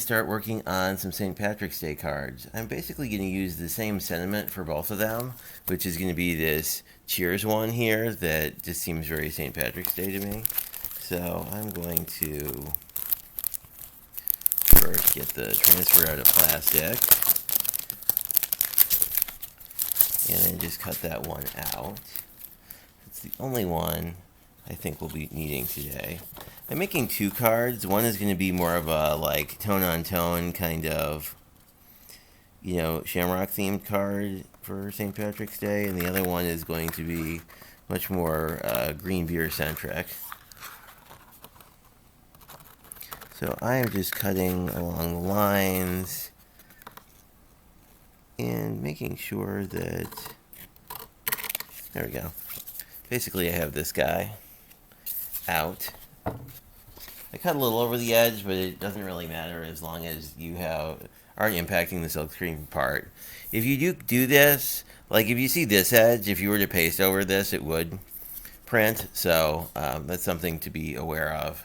start working on some St. Patrick's Day cards. I'm basically going to use the same sentiment for both of them, which is going to be this cheers one here that just seems very St. Patrick's Day to me. So I'm going to first get the transfer out of plastic and then just cut that one out. It's the only one I think we'll be needing today. I'm making two cards. One is going to be more of a like tone-on-tone kind of, shamrock themed card for St. Patrick's Day, and the other one is going to be much more green beer centric. So I am just cutting along the lines and making sure that, there we go. Basically I have this guy out. I cut a little over the edge, but it doesn't really matter as long as you aren't impacting the silkscreen part. If you do this, like if you see this edge, if you were to paste over this, it would print. So that's something to be aware of,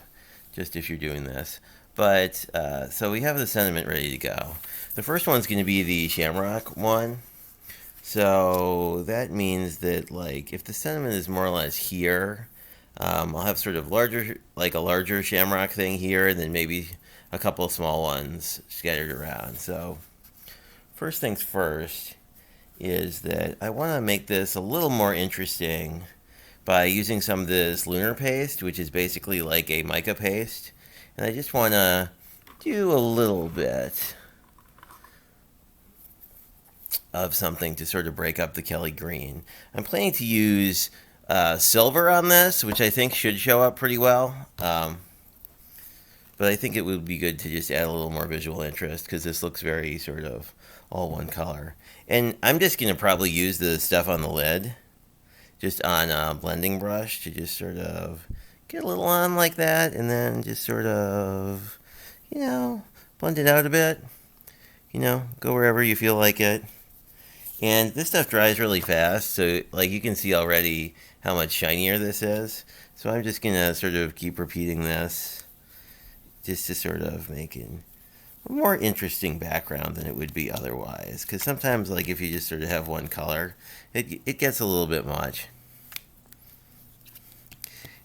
just if you're doing this. But so we have the sentiment ready to go. The first one's going to be the shamrock one. So that means that like if the sentiment is more or less here, I'll have sort of a larger shamrock thing here, and then maybe a couple of small ones scattered around. So first things first is that I want to make this a little more interesting by using some of this Lunar Paste, which is basically like a mica paste. And I just want to do a little bit of something to sort of break up the Kelly green. I'm planning to use silver on this, which I think should show up pretty well. But I think it would be good to just add a little more visual interest because this looks very sort of all one color. And I'm just going to probably use the stuff on the lid just on a blending brush to just sort of get a little on like that, and then just sort of, blend it out a bit. Go wherever you feel like it. And this stuff dries really fast, so like you can see already how much shinier this is. So I'm just gonna sort of keep repeating this just to sort of make it a more interesting background than it would be otherwise. Because sometimes, like if you just sort of have one color, it gets a little bit much.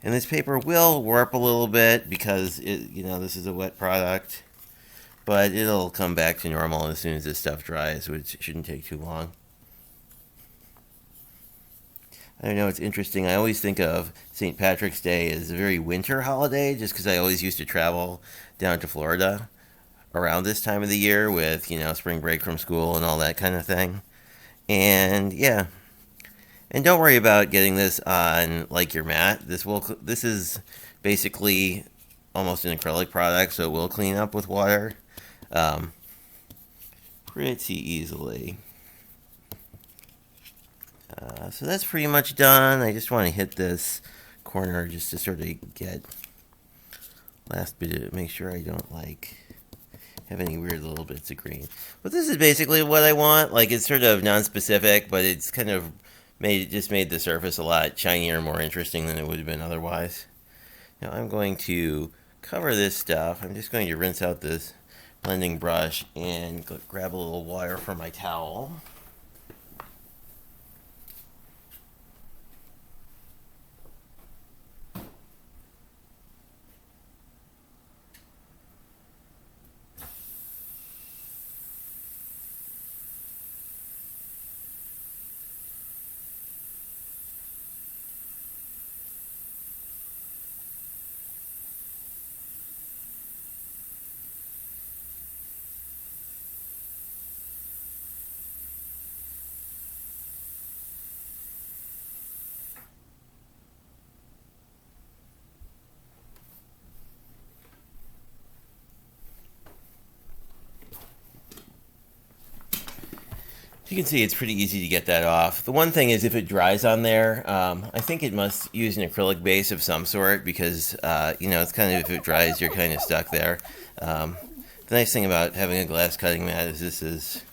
And this paper will warp a little bit because this is a wet product, but it'll come back to normal as soon as this stuff dries, which shouldn't take too long. I don't know, it's interesting. I always think of St. Patrick's Day as a very winter holiday just because I always used to travel down to Florida around this time of the year with, spring break from school and all that kind of thing. And yeah. And don't worry about getting this on like your mat. This is basically almost an acrylic product, so it will clean up with water pretty easily. So that's pretty much done. I just want to hit this corner just to sort of get last bit of, make sure I don't have any weird little bits of green. But this is basically what I want. Like it's sort of non-specific, but it's kind of made the surface a lot shinier and more interesting than it would have been otherwise. Now I'm going to cover this stuff. I'm just going to rinse out this blending brush and grab a little water from my towel. You can see it's pretty easy to get that off. The one thing is if it dries on there, I think it must use an acrylic base of some sort because, it's kind of, if it dries, you're kind of stuck there. The nice thing about having a glass cutting mat is this is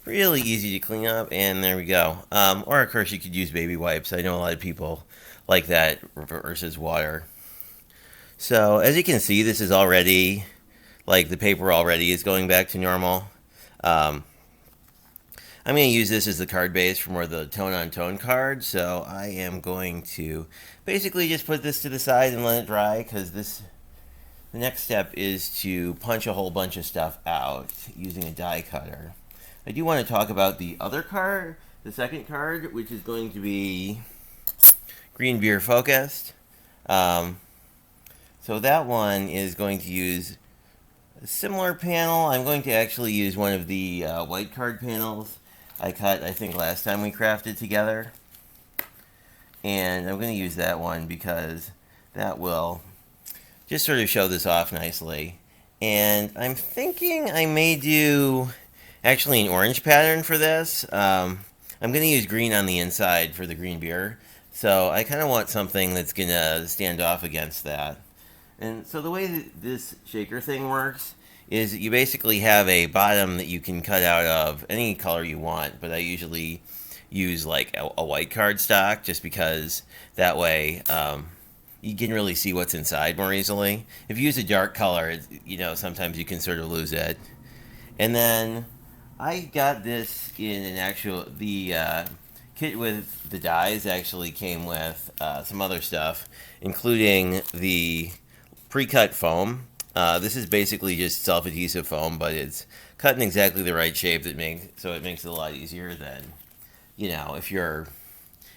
really easy to clean up, and there we go. Or, of course, you could use baby wipes. I know a lot of people like that versus water. So, as you can see, this is already like the paper already is going back to normal. Um, I'm going to use this as the card base for more of the tone-on-tone card, so I am going to basically just put this to the side and let it dry, because the next step is to punch a whole bunch of stuff out using a die cutter. I do want to talk about the other card, the second card, which is going to be green beer focused. So that one is going to use a similar panel. I'm going to actually use one of the white card panels I cut, I think, last time we crafted together. And I'm going to use that one because that will just sort of show this off nicely. And I'm thinking I may do actually an orange pattern for this. I'm going to use green on the inside for the green beer. So I kind of want something that's going to stand off against that. And so the way that this shaker thing works is that you basically have a bottom that you can cut out of any color you want, but I usually use like a white cardstock just because that way you can really see what's inside more easily. If you use a dark color, sometimes you can sort of lose it. And then I got this in the kit with the dies actually came with some other stuff, including the pre-cut foam. This is basically just self-adhesive foam, but it's cut in exactly the right shape so it makes it a lot easier than, if you're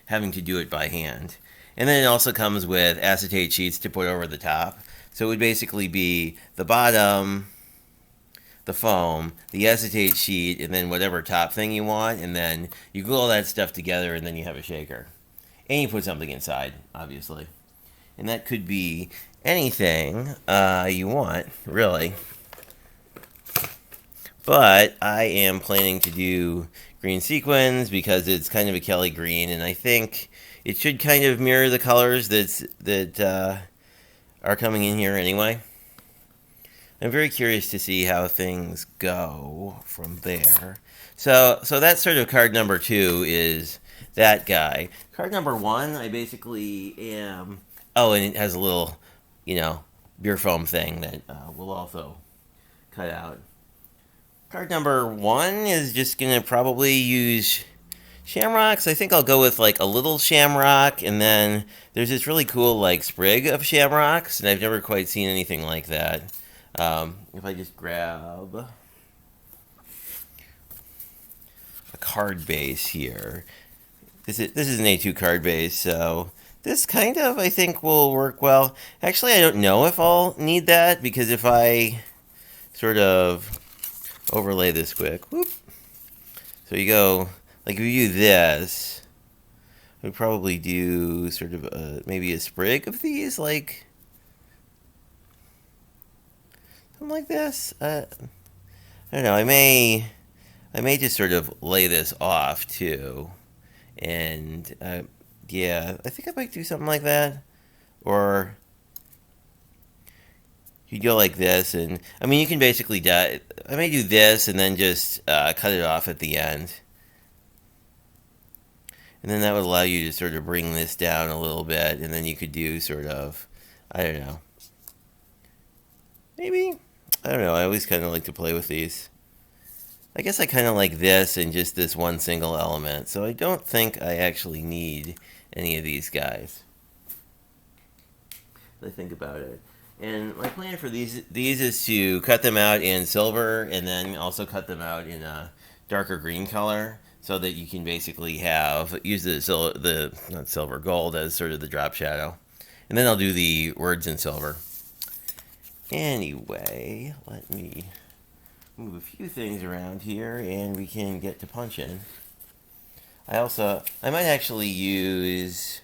having to do it by hand. And then it also comes with acetate sheets to put over the top. So it would basically be the bottom, the foam, the acetate sheet, and then whatever top thing you want, and then you glue all that stuff together, and then you have a shaker. And you put something inside, obviously. And that could be anything you want, really. But I am planning to do green sequins because it's kind of a Kelly green, and I think it should kind of mirror the colors that are coming in here anyway. I'm very curious to see how things go from there. So that's sort of card number 2 is that guy. Card number 1, I basically am... Oh, and it has a little, beer foam thing that we'll also cut out. Card number 1 is just going to probably use shamrocks. I think I'll go with like a little shamrock, and then there's this really cool like sprig of shamrocks, and I've never quite seen anything like that. If I just grab a card base here, this is an A2 card base, so this kind of, I think, will work well. Actually, I don't know if I'll need that, because if I sort of overlay this quick, whoop, so you go, like if you do this, we'd probably do sort of maybe a sprig of these, like something like this. I don't know. I may just sort of lay this off too, and yeah, I think I might do something like that, or you go like this, and I mean you can basically I may do this and then just cut it off at the end, and then that would allow you to sort of bring this down a little bit, and then you could do sort of, I don't know, maybe. I don't know, I always kind of like to play with these. I guess I kind of like this and just this one single element, so I don't think I actually need any of these guys. I think about it. And my plan for these is to cut them out in silver and then also cut them out in a darker green color so that you can basically use the not silver, gold as sort of the drop shadow. And then I'll do the words in silver. Anyway, let me move a few things around here and we can get to punching. I might actually use...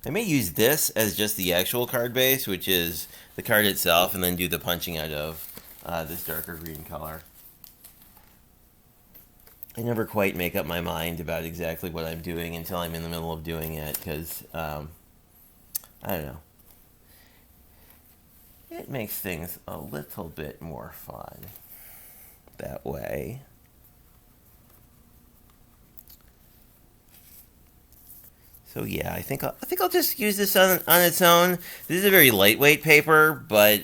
I may use this as just the actual card base, which is the card itself, and then do the punching out of this darker green color. I never quite make up my mind about exactly what I'm doing until I'm in the middle of doing it, because, I don't know. It makes things a little bit more fun that way. So yeah, I think I'll just use this on its own. This is a very lightweight paper, but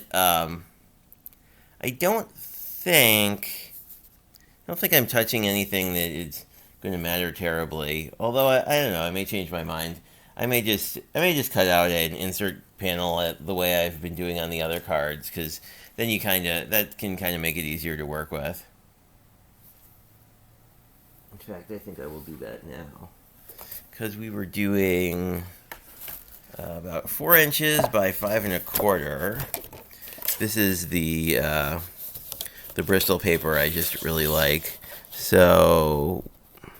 I don't think I'm touching anything that is going to matter terribly. Although I don't know, I may change my mind. I may just cut out an insert panel the way I've been doing on the other cards, because then that can kind of make it easier to work with. In fact, I think I will do that now, because we were doing about 4 inches by 5 1/4. This is the Bristol paper I just really like. So it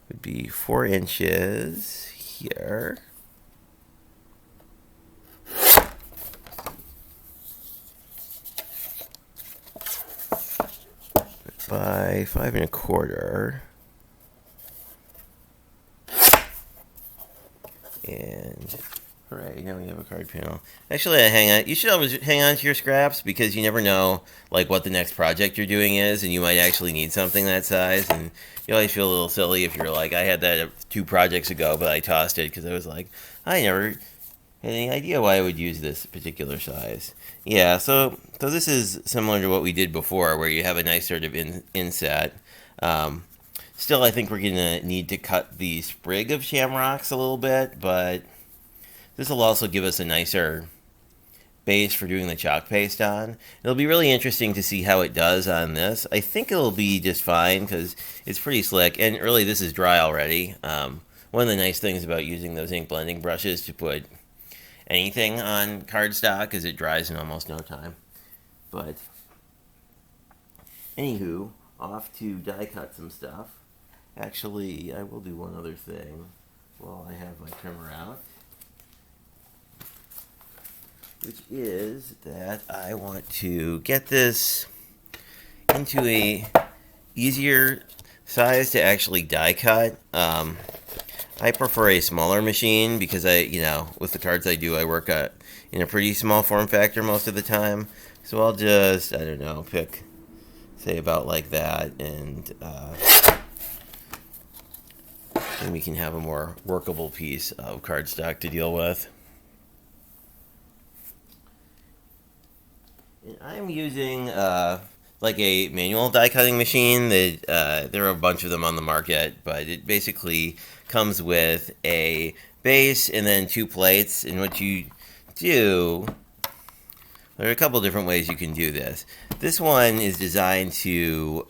would be 4 inches here. By 5 1/4. And hooray, now we have a card panel. Actually, you should always hang on to your scraps, because you never know like what the next project you're doing is, and you might actually need something that size, and you always feel a little silly if you're like, I had that 2 projects ago, but I tossed it because I was like, I never had any idea why I would use this particular size. Yeah, so this is similar to what we did before, where you have a nice sort of inset. Still, I think we're going to need to cut the sprig of shamrocks a little bit, but this will also give us a nicer base for doing the chalk paste on. It'll be really interesting to see how it does on this. I think it'll be just fine, because it's pretty slick, and really this is dry already. One of the nice things about using those ink blending brushes to put anything on cardstock is it dries in almost no time. But anywho, off to die cut some stuff. Actually, I will do one other thing while I have my trimmer out, which is that I want to get this into a easier size to actually die cut. I prefer a smaller machine, because with the cards I do, I work in a pretty small form factor most of the time. So I'll just, I don't know, pick, say, about like that, and then we can have a more workable piece of cardstock to deal with. And I'm using like a manual die cutting machine. That there are a bunch of them on the market, but it basically comes with a base and then 2 plates. And what you do, there are a couple different ways you can do this. This one is designed to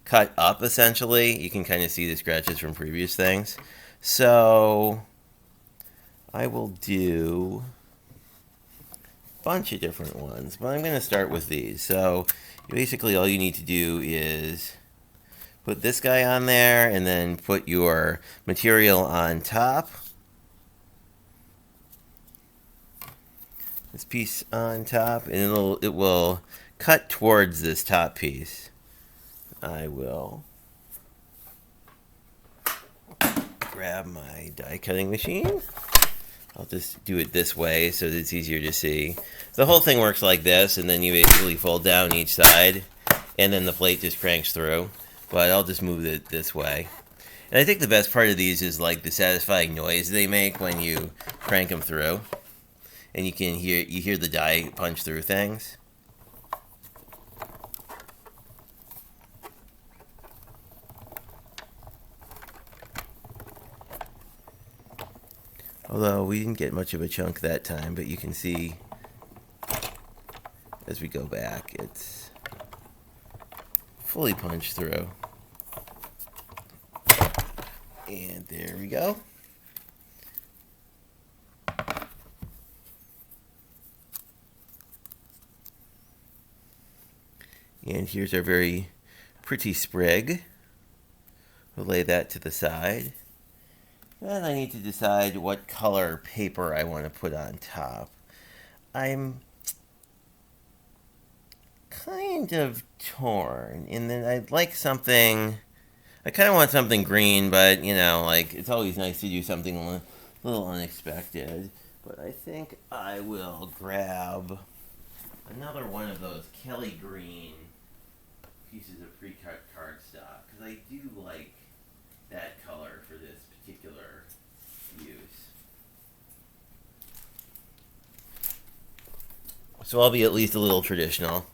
cut up, essentially. You can kind of see the scratches from previous things. So I will do a bunch of different ones, but I'm going to start with these. So basically all you need to do is put this guy on there, and then put your material on top. This piece on top, and it will cut towards this top piece. I will grab my die cutting machine. I'll just do it this way so that it's easier to see. The whole thing works like this, and then you basically fold down each side, and then the plate just cranks through. But I'll just move it this way. And I think the best part of these is like the satisfying noise they make when you crank them through. And you hear the die punch through things. Although we didn't get much of a chunk that time, but you can see as we go back, it's fully punched through. And there we go. And here's our very pretty sprig. We'll lay that to the side. Then I need to decide what color paper I want to put on top. I'm kind of torn in that I'd like something. I kind of want something green, but like it's always nice to do something a little unexpected. But I think I will grab another one of those Kelly green pieces of pre-cut cardstock, because I do like that color for this particular use. So I'll be at least a little traditional.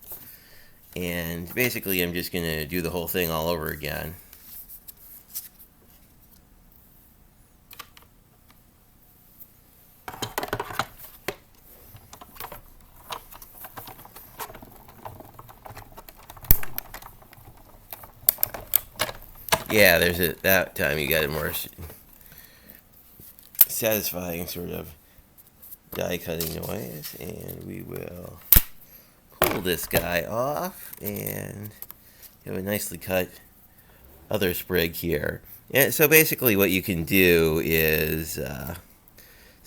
And basically I'm just going to do the whole thing all over again. Yeah, that time you got a more satisfying sort of die cutting noise, and we will pull this guy off and have a nicely cut other sprig here. And so basically what you can do is so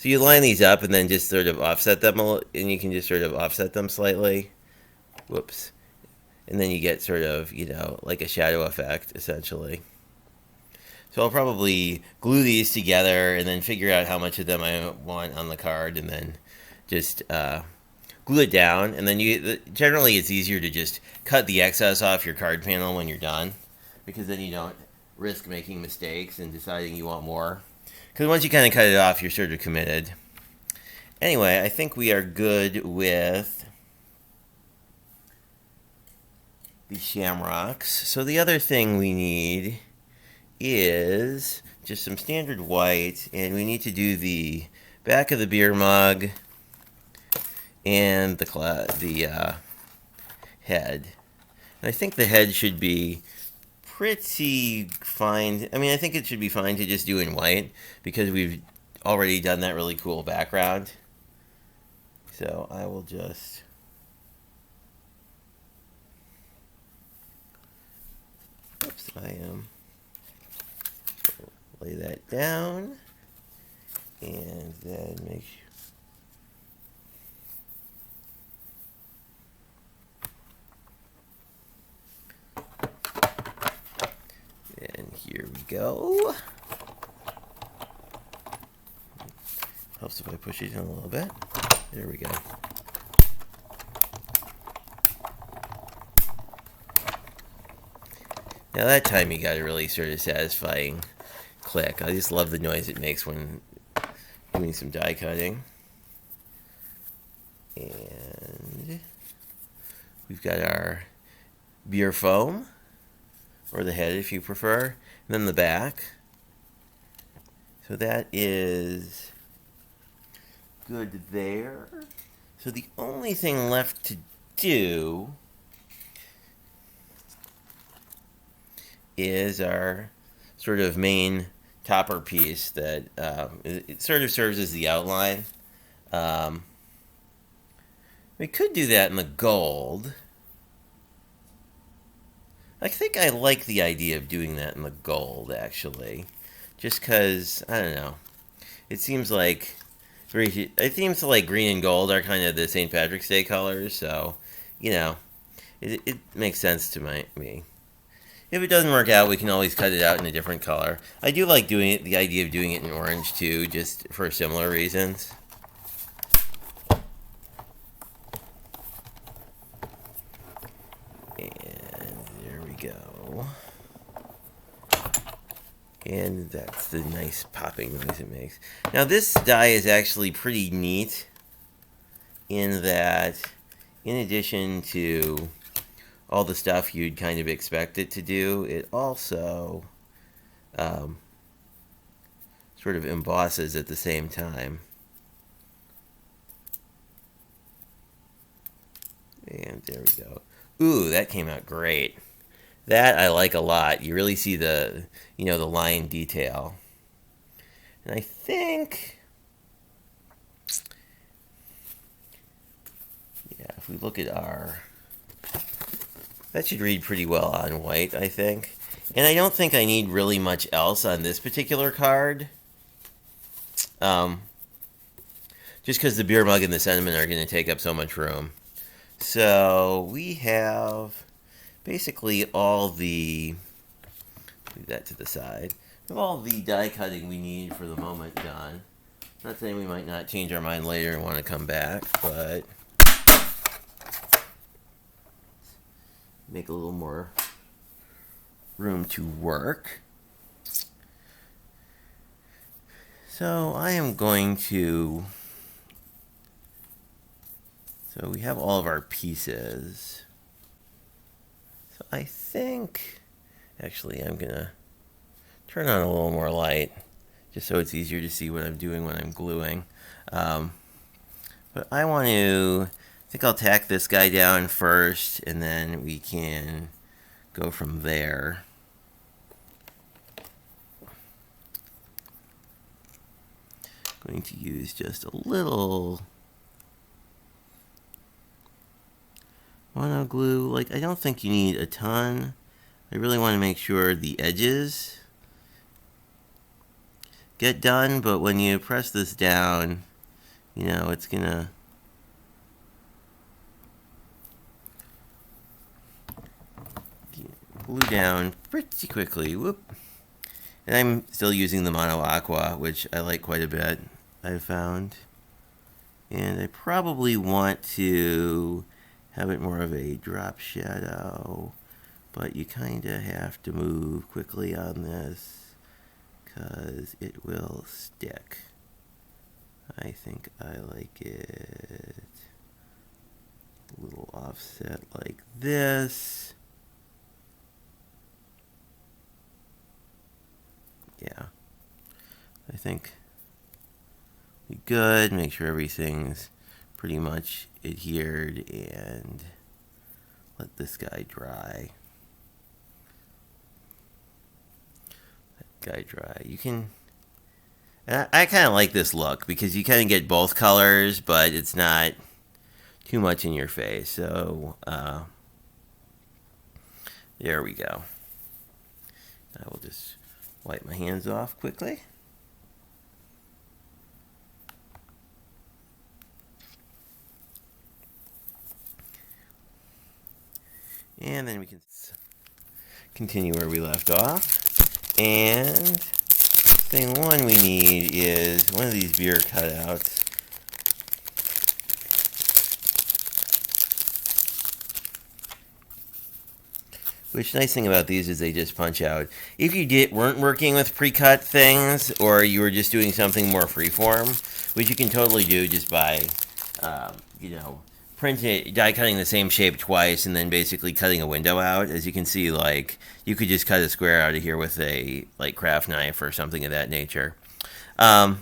you line these up and then just sort of offset them and you can just sort of offset them slightly. Whoops. And then you get sort of, like a shadow effect essentially. So I'll probably glue these together and then figure out how much of them I want on the card and then just glue it down. And then generally it's easier to just cut the excess off your card panel when you're done, because then you don't risk making mistakes and deciding you want more. Because once you kind of cut it off, you're sort of committed. Anyway, I think we are good with the shamrocks. So the other thing we need is just some standard white, and we need to do the back of the beer mug and the head. And I think the head should be pretty fine. I mean, I think it should be fine to just do in white because we've already done that really cool background. So I will just lay that down, and then make sure. And here we go. Helps if I push it in a little bit. There we go. Now that time you got a really sort of satisfying click. I just love the noise it makes when doing some die cutting. And we've got our beer foam, or the head if you prefer, and then the back. So that is good there. So the only thing left to do is our sort of main topper piece that it sort of serves as the outline. We could do that in the gold. I think I like the idea of doing that in the gold, actually. Just because, I don't know. It seems like green and gold are kind of the St. Patrick's Day colors, so, it makes sense to me. If it doesn't work out, we can always cut it out in a different color. I do like the idea of doing it in orange, too, just for similar reasons. And there we go. And that's the nice popping noise it makes. Now, this die is actually pretty neat in that, in addition to all the stuff you'd kind of expect it to do, it also sort of embosses at the same time. And there we go. Ooh, that came out great. That I like a lot. You really see the line detail. And I think, if we look at that should read pretty well on white, I think. And I don't think I need really much else on this particular card. Just because the beer mug and the sentiment are going to take up so much room. So we have basically all the, leave that to the side, we have all the die cutting we need for the moment done. Not saying we might not change our mind later and want to come back, but make a little more room to work. So I am going to So we have all of our pieces. So I think, actually, I'm gonna turn on a little more light, just so it's easier to see what I'm doing when I'm gluing. But I think I'll tack this guy down first, and then we can go from there. I'm going to use just a little mono glue. Like, I don't think you need a ton. I really want to make sure the edges get done, but when you press this down, you know, it's gonna glue down pretty quickly. Whoop. And I'm still using the Mono Aqua, which I like quite a bit, I've found. And I probably want to have it more of a drop shadow, but you kind of have to move quickly on this because it will stick. I think I like it a little offset like this. Yeah, I think we good. Make sure everything's pretty much adhered and let this guy dry. Guy dry. You can, and I kind of like this look because you kind of get both colors, but it's not too much in your face. So there we go. I will just wipe my hands off quickly. And then we can continue where we left off. And thing one we need is one of these beer cutouts. Which, nice thing about these is they just punch out. If you weren't working with pre-cut things, or you were just doing something more freeform, which you can totally do just by, die cutting the same shape twice and then basically cutting a window out. As you can see, like, you could just cut a square out of here with a craft knife or something of that nature. And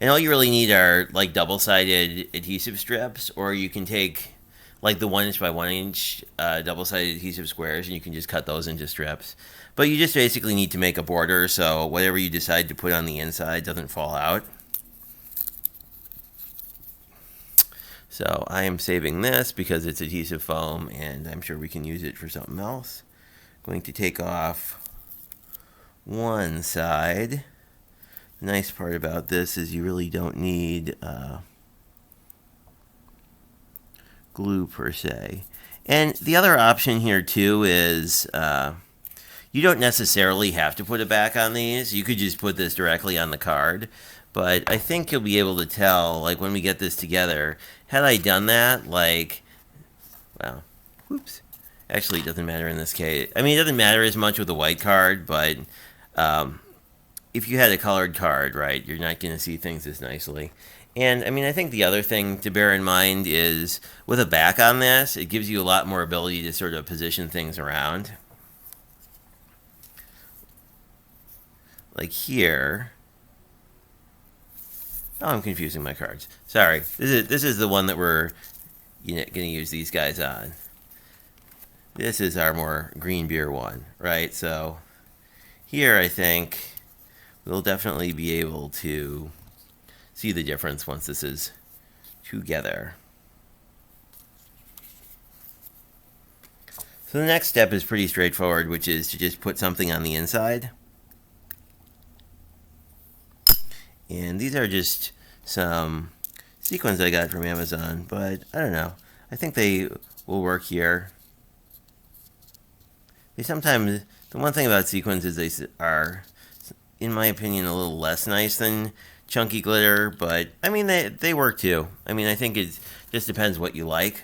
all you really need are like double-sided adhesive strips, or you can take like the 1" by 1" double-sided adhesive squares, and you can just cut those into strips. But you just basically need to make a border so whatever you decide to put on the inside doesn't fall out. So I am saving this because it's adhesive foam, and I'm sure we can use it for something else. Going to take off one side. The nice part about this is you really don't need glue per se. And the other option here too is you don't necessarily have to put it back on these. You could just put this directly on the card. But I think you'll be able to tell, like, when we get this together, had I done that, like, well, whoops. Actually, it doesn't matter in this case. I mean, it doesn't matter as much with a white card, but if you had a colored card, right, you're not going to see things as nicely. And, I mean, I think the other thing to bear in mind is, with a back on this, it gives you a lot more ability to sort of position things around. Like here. Oh, I'm confusing my cards. Sorry. This is the one that we're going to use these guys on. This is our more green beer one, right? So here I think we'll definitely be able to see the difference once this is together. So the next step is pretty straightforward, which is to just put something on the inside. And these are just some sequins I got from Amazon, but I don't know. I think they will work here. They sometimes, the one thing about sequins is they are, in my opinion, a little less nice than chunky glitter, but I mean, they work too. I mean, I think it just depends what you like.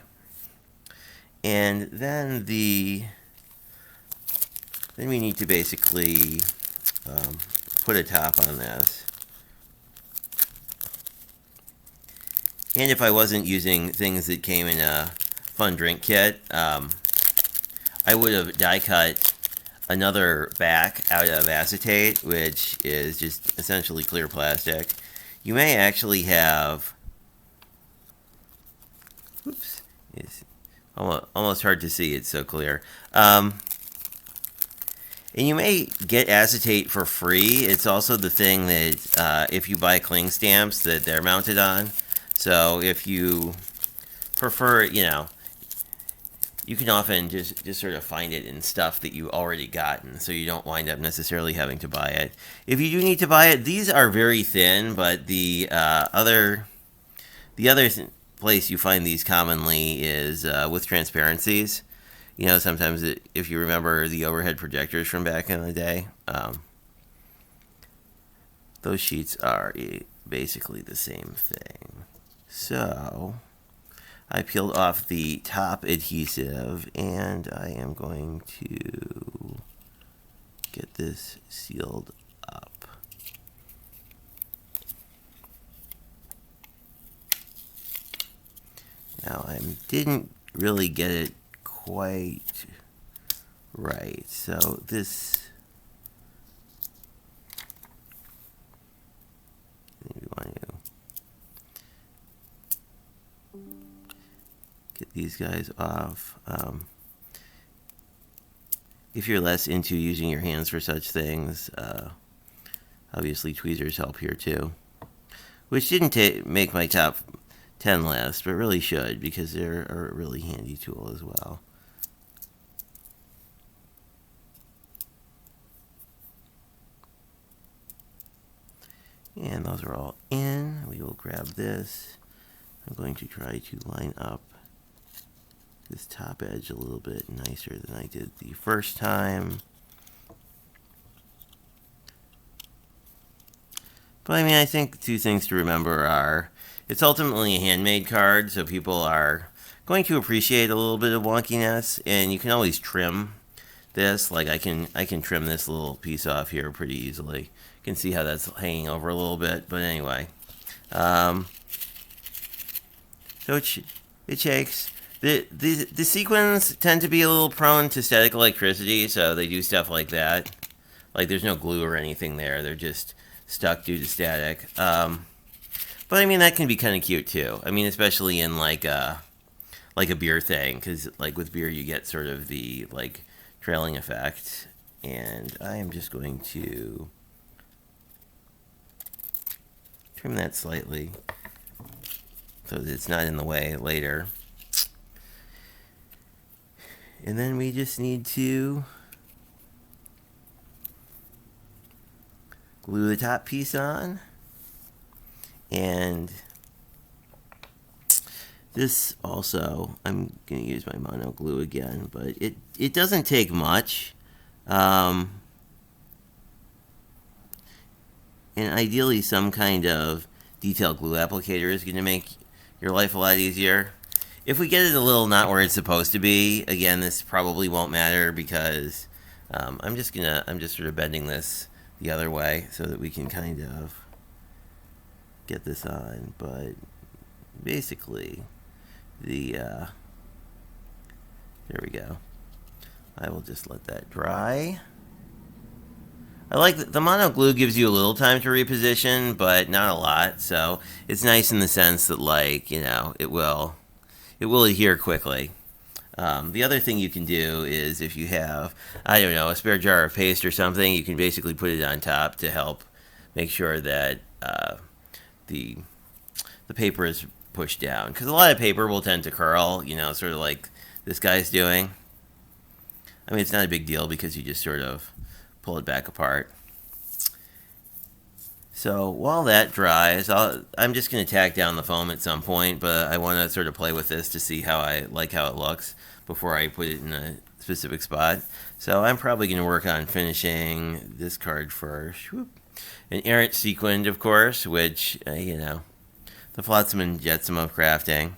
And then we need to basically put a top on this. And if I wasn't using things that came in a fun drink kit, I would have die cut another back out of acetate, which is just essentially clear plastic. You may actually have, oops, it's almost hard to see, it's so clear. And you may get acetate for free. It's also the thing that if you buy cling stamps that they're mounted on. So if you prefer, you can often just sort of find it in stuff that you already gotten, so you don't wind up necessarily having to buy it. If you do need to buy it, these are very thin, but the other place you find these commonly is with transparencies. Sometimes if you remember the overhead projectors from back in the day, those sheets are basically the same thing. So I peeled off the top adhesive, and I am going to get this sealed up. Now, I didn't really get it quite right, so this, we want to get these guys off. If you're less into using your hands for such things, obviously tweezers help here too, which didn't make my top 10 list, but really should, because they're a really handy tool as well. And those are all in. We will grab this. I'm going to try to line up this top edge a little bit nicer than I did the first time. But I think two things to remember are, it's ultimately a handmade card, so people are going to appreciate a little bit of wonkiness, and you can always trim this. Like I can trim this little piece off here pretty easily. You can see how that's hanging over a little bit, but anyway. So it shakes. The sequins tend to be a little prone to static electricity, so they do stuff like that. Like there's no glue or anything there. They're just stuck due to static. But that can be kind of cute too. Especially in like a beer thing, because like with beer you get sort of the like trailing effect. And I am just going to trim that slightly so that it's not in the way later. And then we just need to glue the top piece on. And this also, I'm going to use my mono glue again, but it doesn't take much. And ideally some kind of detail glue applicator is going to make your life a lot easier. If we get it a little not where it's supposed to be, again, this probably won't matter because I'm just sort of bending this the other way so that we can kind of get this on. But basically, there we go. I will just let that dry. I like that the mono glue gives you a little time to reposition, but not a lot. So it's nice in the sense that, like, it will adhere quickly. The other thing you can do is if you have, a spare jar of paste or something, you can basically put it on top to help make sure that the paper is pushed down. Because a lot of paper will tend to curl, sort of like this guy's doing. It's not a big deal because you just sort of pull it back apart. So while that dries, I'm just going to tack down the foam at some point, but I want to sort of play with this to see how I like how it looks before I put it in a specific spot. So I'm probably going to work on finishing this card first. Whoop. An errant sequined, of course, which, the flotsam and jetsam of crafting.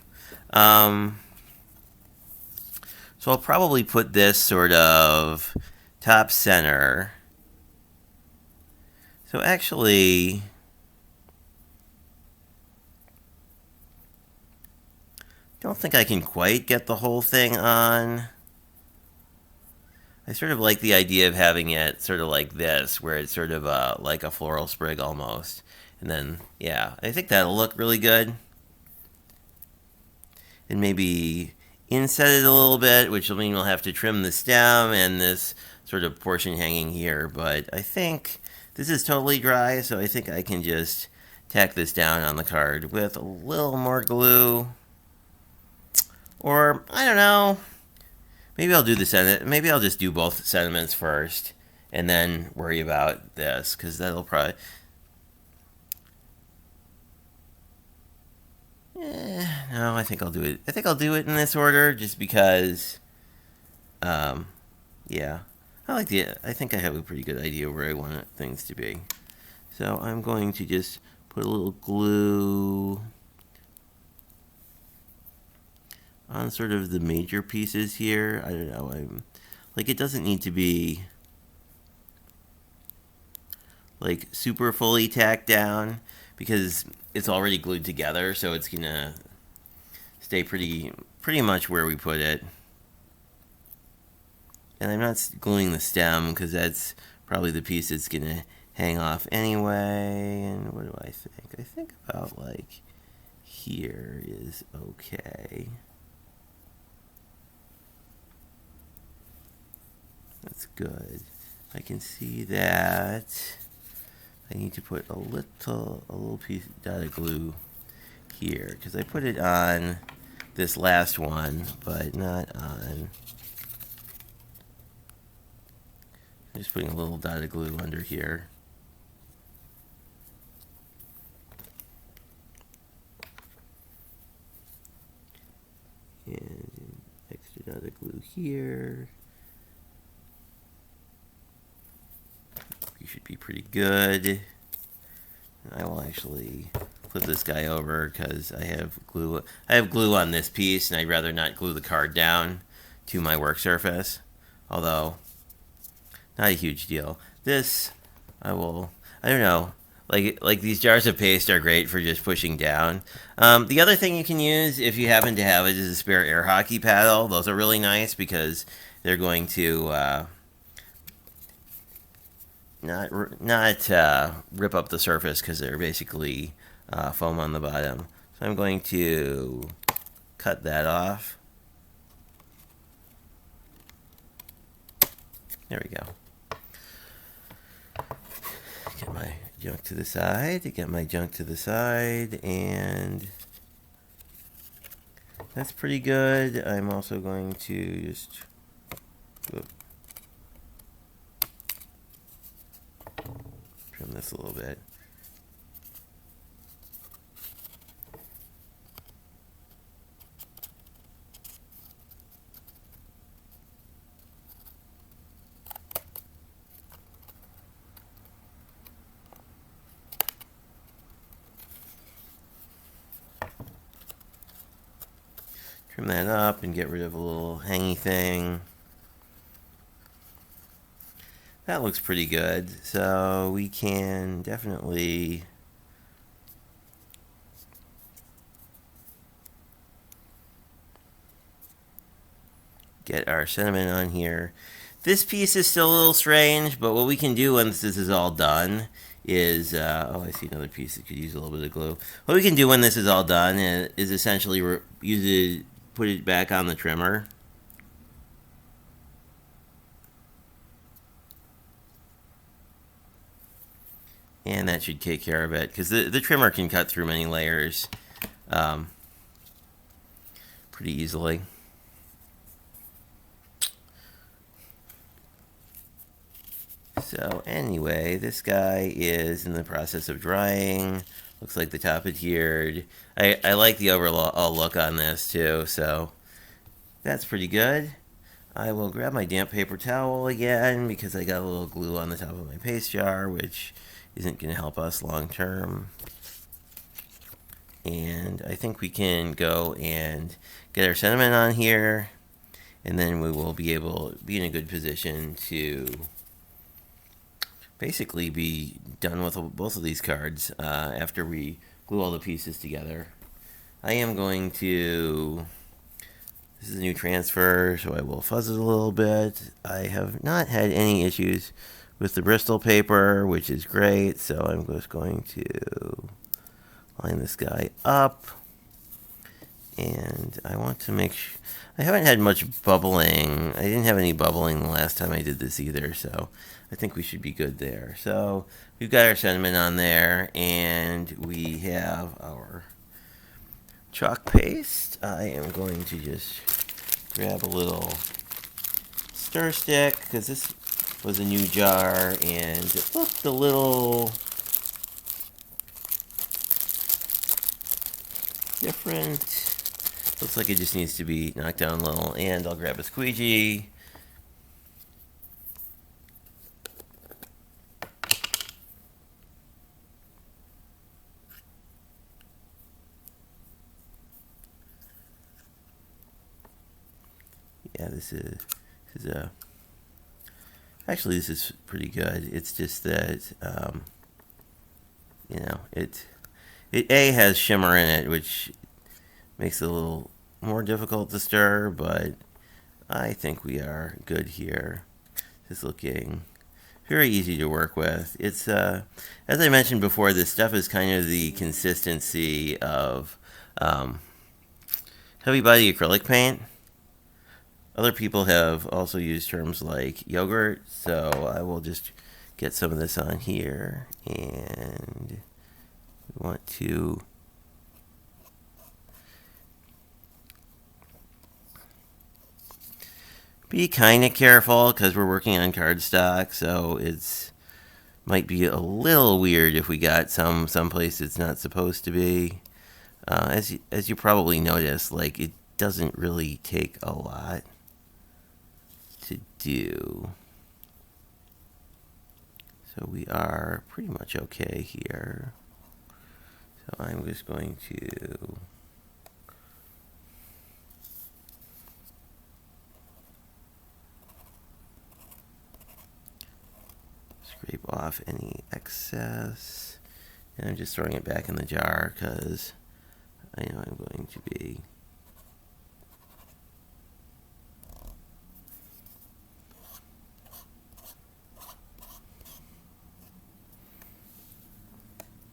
So I'll probably put this sort of top center. So actually, don't think I can quite get the whole thing on. I sort of like the idea of having it sort of like this, where it's sort of like a floral sprig almost. And then, yeah, I think that'll look really good. And maybe inset it a little bit, which will mean we'll have to trim the stem and this sort of portion hanging here. But I think this is totally dry, so I think I can just tack this down on the card with a little more glue. Or, I don't know, maybe I'll do the sentiment. Maybe I'll just do both sentiments first and then worry about this, because that'll probably... No, I think I'll do it. I think I'll do it in this order, just because. Yeah, I think I have a pretty good idea where I want things to be. So I'm going to just put a little glue on sort of the major pieces here. I don't know. It doesn't need to be like super fully tacked down, because it's already glued together, so it's gonna stay pretty much where we put it. And I'm not gluing the stem, because that's probably the piece that's gonna hang off anyway. And what do I think? I think about like here is okay. That's good. I can see that. I need to put a little piece dot of glue here, because I put it on this last one, but not on. I'm just putting a little dot of glue under here. And extra dot of glue here. You should be pretty good. I will actually flip this guy over, because I have glue. I have glue on this piece, and I'd rather not glue the card down to my work surface. Although, not a huge deal. This, I don't know. Like these jars of paste are great for just pushing down. The other thing you can use, if you happen to have it, is a spare air hockey paddle. Those are really nice, because they're going to not rip up the surface, because they're basically foam on the bottom. So I'm going to cut that off. There we go. Get my junk to the side, and that's pretty good. I'm also going to just trim this a little bit. Trim that up and get rid of a little hangy thing. That looks pretty good, so we can definitely get our sentiment on here. This piece is still a little strange, but what we can do once this is all done is, oh, I see another piece that could use a little bit of glue. What we can do when this is all done is essentially put it back on the trimmer. And that should take care of it, because the trimmer can cut through many layers pretty easily. So anyway, this guy is in the process of drying. Looks like the top adhered. I like the overall look on this too, so that's pretty good. I will grab my damp paper towel again, because I got a little glue on the top of my paste jar, which isn't going to help us long term. And I think we can go and get our sentiment on here, and then we will be in a good position to basically be done with both of these cards after we glue all the pieces together. I am going to This is a new transfer, so I will fuzz it a little bit. I have not had any issues with the Bristol paper, which is great. So I'm just going to line this guy up. And I want to make sure, I haven't had much bubbling. I didn't have any bubbling the last time I did this either, so I think we should be good there. So we've got our sediment on there, and we have our chalk paste. I am going to just grab a little stir stick, because this was a new jar, and it looked a little different. Looks like it just needs to be knocked down a little, and I'll grab a squeegee. Yeah, this is a, actually this is pretty good. It's just that, you know, it A, has shimmer in it, which makes it a little more difficult to stir, but I think we are good here. It's looking very easy to work with. It's, as I mentioned before, this stuff is kind of the consistency of heavy body acrylic paint. Other people have also used terms like yogurt, so I will just get some of this on here, and we want to be kind of careful because we're working on cardstock, so it's might be a little weird if we got someplace it's not supposed to be. As you probably noticed, like, it doesn't really take a lot to do. So we are pretty much okay here. So I'm just going to scrape off any excess. And I'm just throwing it back in the jar because I know I'm going to be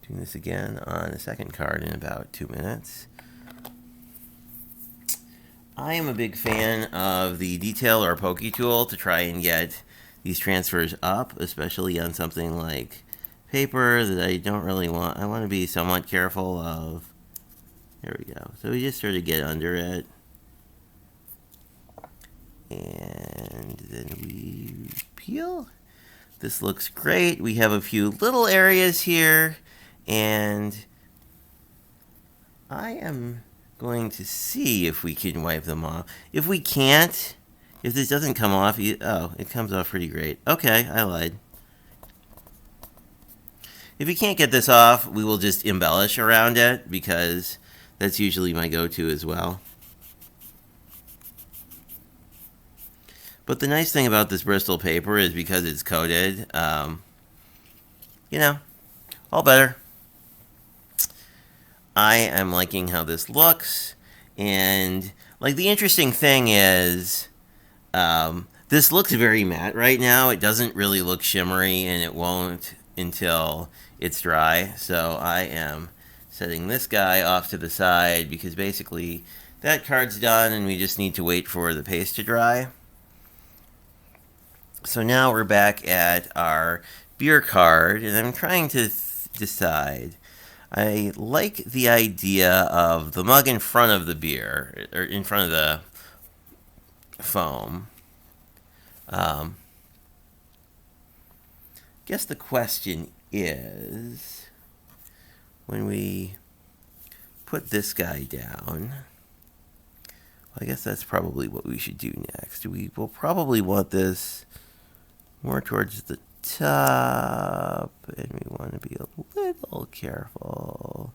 doing this again on a second card in about 2 minutes. I am a big fan of the detail or pokey tool to try and get these transfers up, especially on something like paper that I don't really want. I want to be somewhat careful of. There we go. So we just sort of get under it. And then we peel. This looks great. We have a few little areas here, and I am going to see if we can wipe them off. If we can't, if this doesn't come off, oh, it comes off pretty great. Okay, I lied. If you can't get this off, we will just embellish around it, because that's usually my go-to as well. But the nice thing about this Bristol paper is because it's coated, you know, all better. I am liking how this looks, and like the interesting thing is, this looks very matte right now. It doesn't really look shimmery, and it won't until it's dry. So I am setting this guy off to the side because basically that card's done, and we just need to wait for the paste to dry. So now we're back at our beer card, and I'm trying to decide. I like the idea of the mug in front of the beer, or in front of the foam. Guess the question is, when we put this guy down, well, I guess that's probably what we should do next. We will probably want this more towards the top, and we want to be a little careful.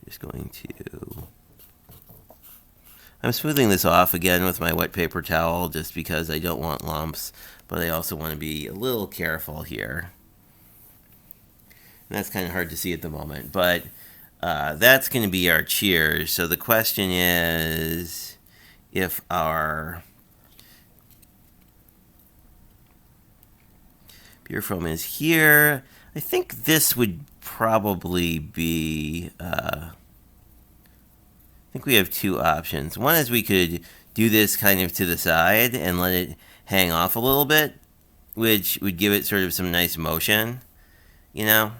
Just going to, I'm smoothing this off again with my wet paper towel just because I don't want lumps, but I also want to be a little careful here. And that's kind of hard to see at the moment, but that's going to be our cheers. So the question is, if our beer foam is here, I think this would probably be, I think we have two options. One is we could do this kind of to the side and let it hang off a little bit, which would give it sort of some nice motion, you know?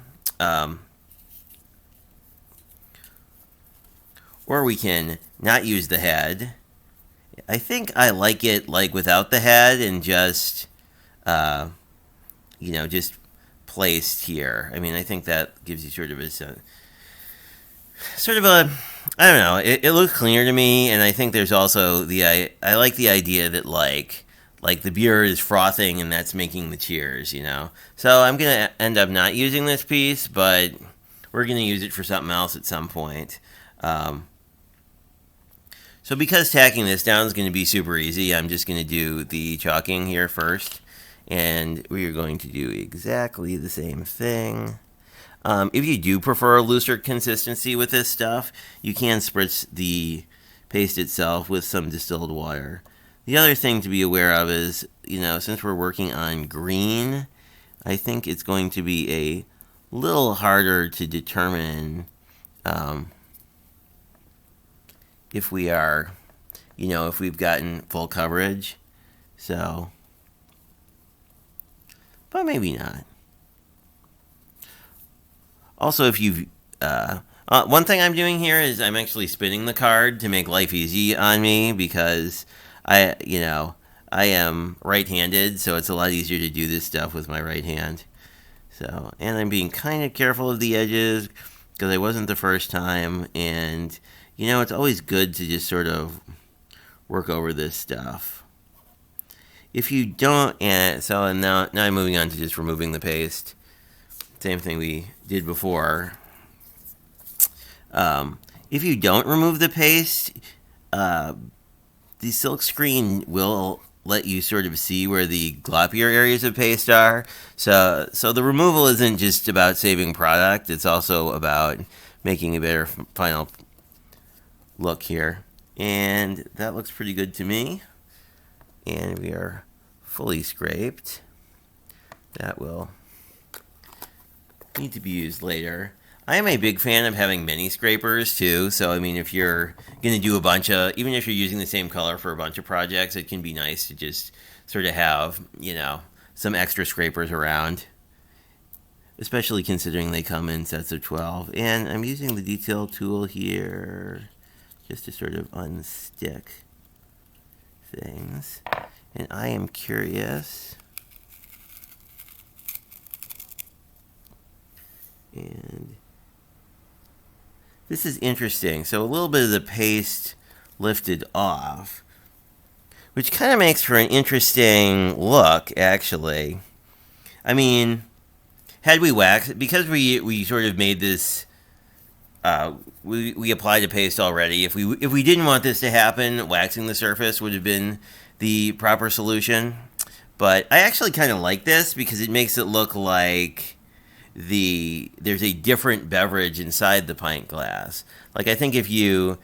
Or we can not use the head. I think I like it like without the head and just, just placed here. I mean, I think that gives you sort of I don't know. It looks cleaner to me, and I think there's also I like the idea that like the beer is frothing and that's making the cheers, you know. So I'm gonna end up not using this piece, but we're gonna use it for something else at some point. So because tacking this down is going to be super easy, I'm just going to do the chalking here first. And we are going to do exactly the same thing. If you do prefer a looser consistency with this stuff, you can spritz the paste itself with some distilled water. The other thing to be aware of is, since we're working on green, I think it's going to be a little harder to determine if we are, if we've gotten full coverage. So, but maybe not. Also, if you've, one thing I'm doing here is I'm actually spinning the card to make life easy on me because I am right-handed, so it's a lot easier to do this stuff with my right hand. So, and I'm being kind of careful of the edges because I wasn't the first time, and it's always good to just sort of work over this stuff. If you don't, and now I'm moving on to just removing the paste. Same thing we did before. If you don't remove the paste, the silk screen will let you sort of see where the gloppier areas of paste are. So the removal isn't just about saving product, it's also about making a better final look here. And that looks pretty good to me. And we are fully scraped. That will need to be used later. I am a big fan of having mini scrapers too. So, I mean, if you're going to do a bunch of, even if you're using the same color for a bunch of projects, it can be nice to just sort of have, some extra scrapers around. Especially considering they come in sets of 12. And I'm using the detail tool here just to sort of unstick things. And I am curious. And this is interesting. So a little bit of the paste lifted off, which kind of makes for an interesting look, actually. I mean, had we waxed, because we sort of made this, we applied a paste already. If we didn't want this to happen, waxing the surface would have been the proper solution. But I actually kind of like this because it makes it look like there's a different beverage inside the pint glass. Like, I think if you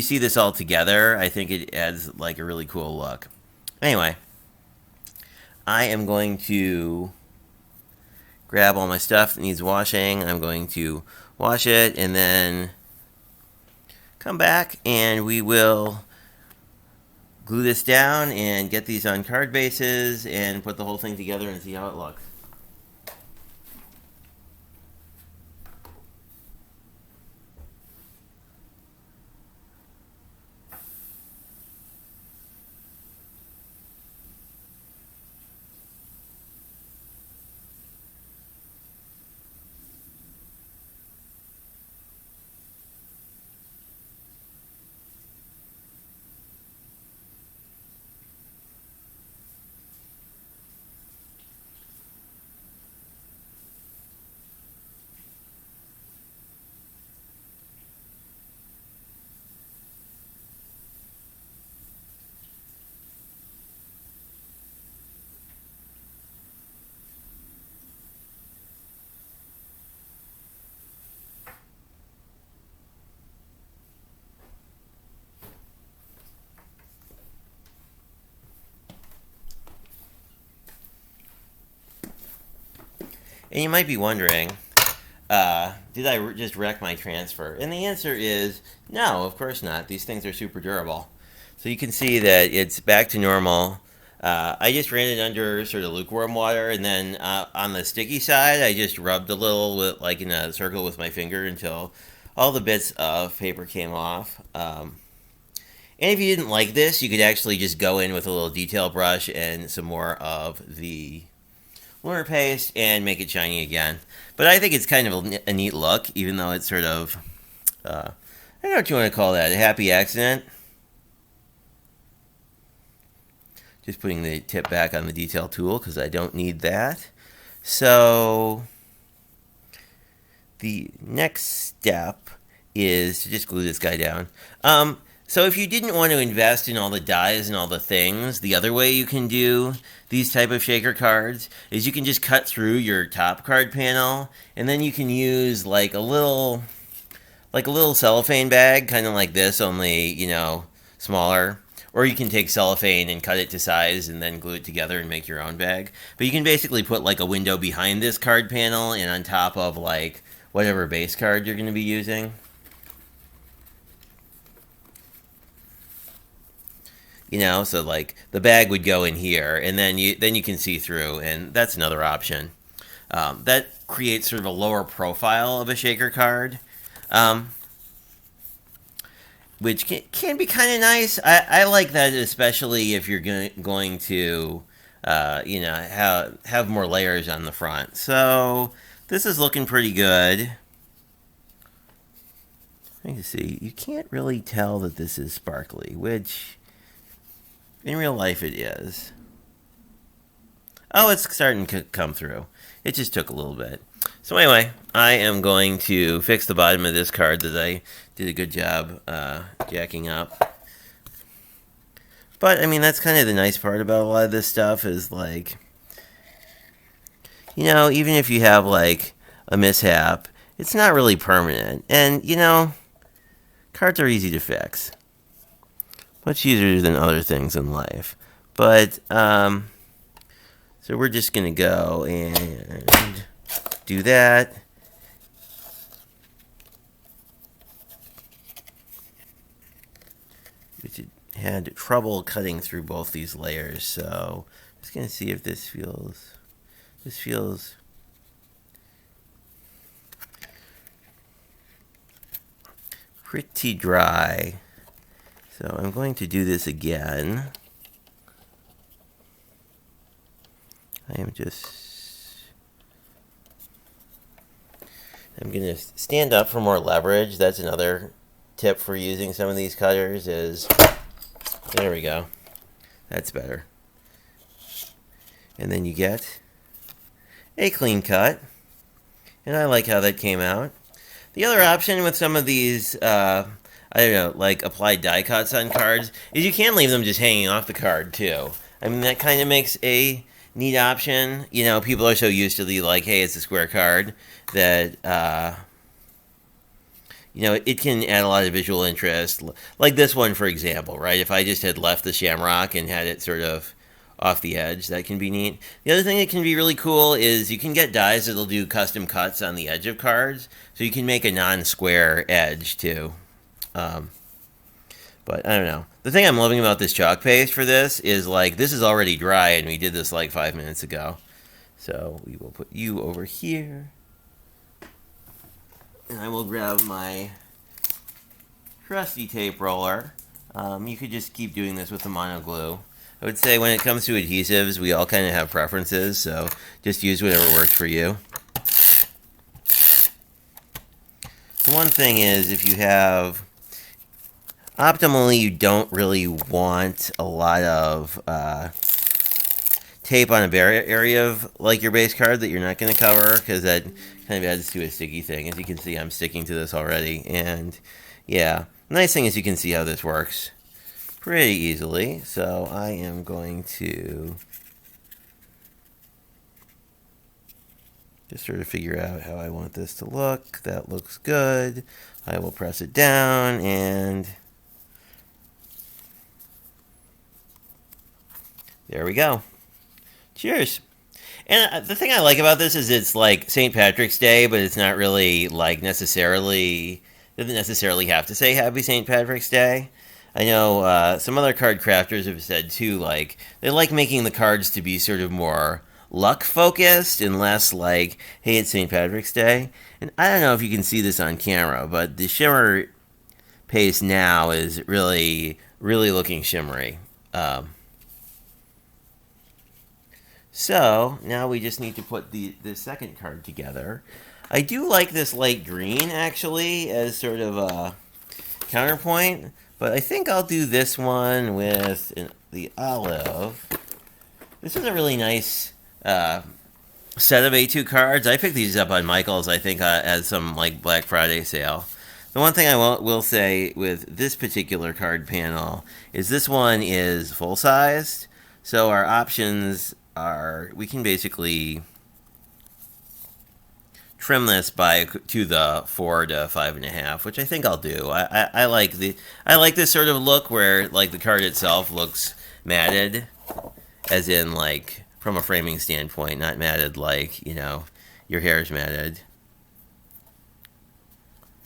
see this all together, I think it adds like a really cool look. Anyway, I am going to grab all my stuff that needs washing. I'm going to wash it and then come back and we will glue this down and get these on card bases and put the whole thing together and see how it looks. And you might be wondering, did I just wreck my transfer? And the answer is no, of course not. These things are super durable. So you can see that it's back to normal. I just ran it under sort of lukewarm water, and then on the sticky side, I just rubbed a little, with, like in a circle with my finger, until all the bits of paper came off. And if you didn't like this, you could actually just go in with a little detail brush and some more of the Lunar Paste and make it shiny again. But I think it's kind of a neat look, even though it's sort of, I don't know what you want to call that, a happy accident. Just putting the tip back on the detail tool because I don't need that. So the next step is to just glue this guy down. So if you didn't want to invest in all the dies and all the things, the other way you can do these type of shaker cards is you can just cut through your top card panel, and then you can use like a little cellophane bag, kind of like this, only, you know, smaller. Or you can take cellophane and cut it to size and then glue it together and make your own bag. But you can basically put like a window behind this card panel and on top of like whatever base card you're going to be using. You know, so like the bag would go in here, and then you can see through, and that's another option. That creates sort of a lower profile of a shaker card, which can be kind of nice. I like that, especially if you're going to, you know, have more layers on the front. So this is looking pretty good. Let me see. You can't really tell that this is sparkly, which in real life it is. Oh, it's starting to come through. It just took a little bit. So anyway, I am going to fix the bottom of this card that I did a good job jacking up. But, I mean, that's kind of the nice part about a lot of this stuff is, like, you know, even if you have, like, a mishap, it's not really permanent. And, you know, cards are easy to fix. Much easier than other things in life. But, so we're just going to go and do that. Which had trouble cutting through both these layers, so I'm just going to see if this feels pretty dry. So I'm going to do this again. I'm going to stand up for more leverage. That's another tip for using some of these cutters is, there we go. That's better. And then you get a clean cut. And I like how that came out. The other option with some of these, I don't know, like applied die cuts on cards, is you can leave them just hanging off the card too. I mean, that kind of makes a neat option. You know, people are so used to the, like, hey, it's a square card, that, you know, it can add a lot of visual interest. Like this one, for example, right? If I just had left the shamrock and had it sort of off the edge, that can be neat. The other thing that can be really cool is you can get dies that'll do custom cuts on the edge of cards, so you can make a non-square edge too. But I don't know. The thing I'm loving about this chalk paste for this is, like, this is already dry, and we did this like 5 minutes ago. So we will put you over here. And I will grab my trusty tape roller. You could just keep doing this with the mono glue. I would say when it comes to adhesives, we all kind of have preferences, so just use whatever works for you. The one thing is, if you have, optimally, you don't really want a lot of tape on a bare area of, like, your base card that you're not going to cover, because that kind of adds to a sticky thing. As you can see, I'm sticking to this already, and yeah, the nice thing is you can see how this works pretty easily. So I am going to just sort of figure out how I want this to look. That looks good. I will press it down, and there we go. Cheers. And the thing I like about this is it's like St. Patrick's Day, but it's not really like necessarily, doesn't necessarily have to say Happy St. Patrick's Day. I know some other card crafters have said too, like they like making the cards to be sort of more luck focused and less like, hey, it's St. Patrick's Day. And I don't know if you can see this on camera, but the shimmer paste now is really, really looking shimmery. So now we just need to put the second card together. I do like this light green actually as sort of a counterpoint, but I think I'll do this one with the olive. This is a really nice set of A2 cards. I picked these up on Michael's, I think, as some like Black Friday sale. The one thing I will say with this particular card panel is this one is full-sized, so our options are, we can basically trim this to the 4 to 5.5, which I think I'll do. I like this sort of look where like the card itself looks matted, as in like from a framing standpoint, not matted like, you know, your hair's matted.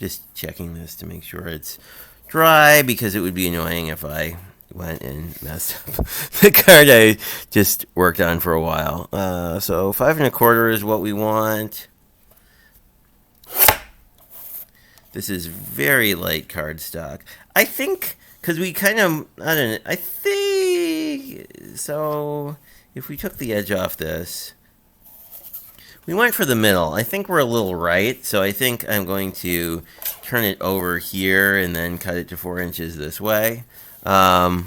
Just checking this to make sure it's dry, because it would be annoying if I went and messed up the card I just worked on for a while. So 5.25 is what we want. This is very light cardstock. I think, because we kind of, I don't know, I think, so if we took the edge off this, we went for the middle. I think we're a little right, so I think I'm going to turn it over here and then cut it to 4 inches this way. I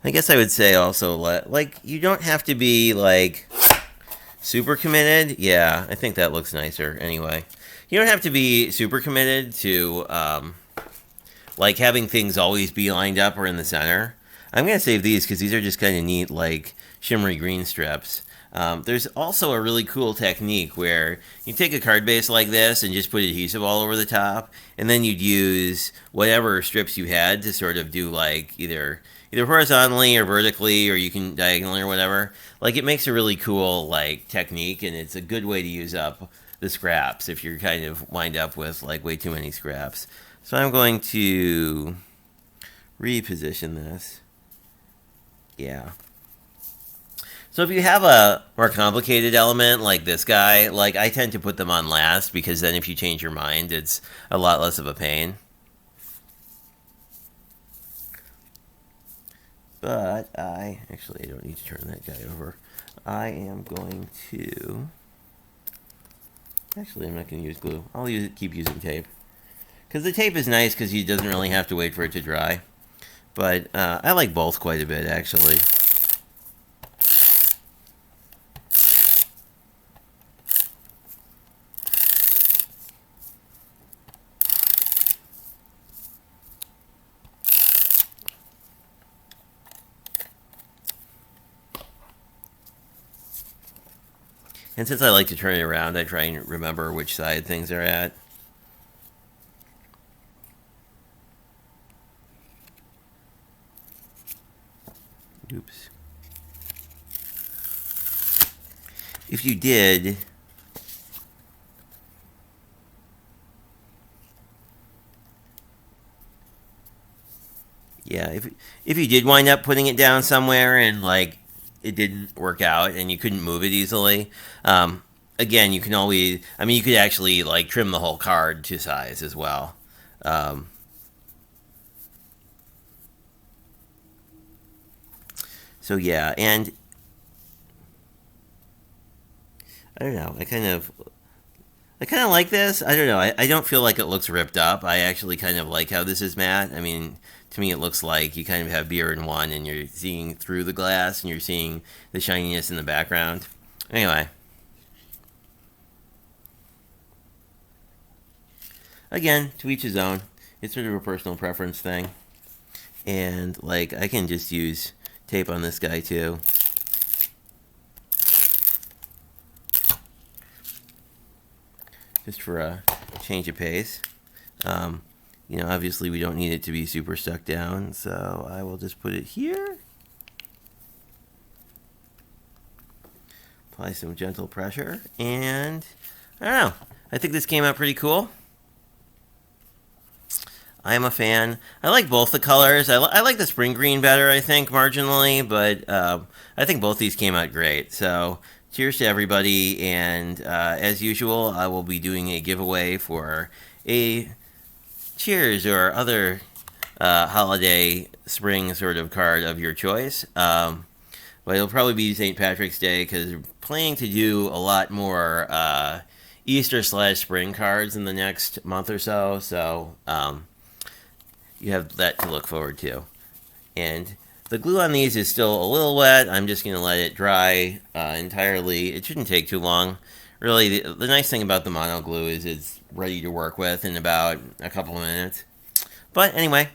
guess I would say also, like, you don't have to be, like, super committed. Yeah, I think that looks nicer anyway. You don't have to be super committed to, like, having things always be lined up or in the center. I'm going to save these because these are just kind of neat, like, shimmery green strips. There's also a really cool technique where you take a card base like this and just put adhesive all over the top, and then you'd use whatever strips you had to sort of do, like, either horizontally or vertically, or you can diagonally or whatever. Like, it makes a really cool, like, technique, and it's a good way to use up the scraps if you're kind of wind up with, like, way too many scraps. So I'm going to reposition this. Yeah. So if you have a more complicated element like this guy, like, I tend to put them on last, because then if you change your mind, it's a lot less of a pain. But I don't need to turn that guy over. I am going to, actually, I'm not going to use glue. I'll keep using tape. Because the tape is nice because he doesn't really have to wait for it to dry. But I like both quite a bit, actually. And since I like to turn it around, I try and remember which side things are at. Oops. If you did, yeah, if you did wind up putting it down somewhere and, like, it didn't work out and you couldn't move it easily, again, you can always, I mean, you could actually, like, trim the whole card to size as well. So yeah, and I don't know, I kind of like this. I don't know, I don't feel like it looks ripped up. I actually kind of like how this is matte. I mean, to me it looks like you kind of have beer in one, and you're seeing through the glass, and you're seeing the shininess in the background. Anyway. Again, to each his own. It's sort of a personal preference thing. And, like, I can just use tape on this guy too. Just for a change of pace. You know, obviously we don't need it to be super stuck down, so I will just put it here. apply some gentle pressure, and I don't know. I think this came out pretty cool. I am a fan. I like both the colors. I like the spring green better, I think, marginally, but I think both these came out great. So cheers to everybody, and as usual, I will be doing a giveaway for a cheers or other holiday spring sort of card of your choice. But it'll probably be St. Patrick's Day because we're planning to do a lot more Easter/spring cards in the next month or so. So you have that to look forward to. And the glue on these is still a little wet. I'm just going to let it dry entirely. It shouldn't take too long. Really, the nice thing about the mono glue is it's ready to work with in about a couple of minutes. But anyway,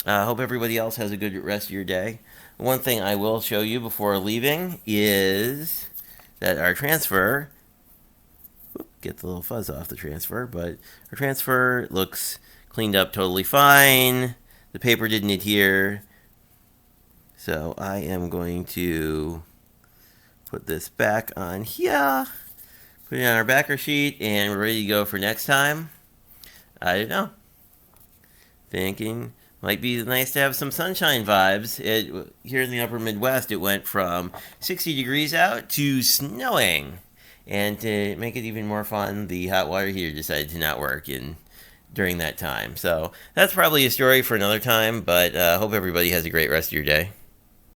I hope everybody else has a good rest of your day. One thing I will show you before leaving is that our transfer, get the little fuzz off the transfer, but our transfer looks cleaned up totally fine. The paper didn't adhere. So I am going to put this back on here, put it on our backer sheet, and we're ready to go for next time. I don't know. Thinking might be nice to have some sunshine vibes. Here in the upper Midwest, it went from 60 degrees out to snowing. And to make it even more fun, the hot water heater decided to not work during that time. So that's probably a story for another time, but I hope everybody has a great rest of your day.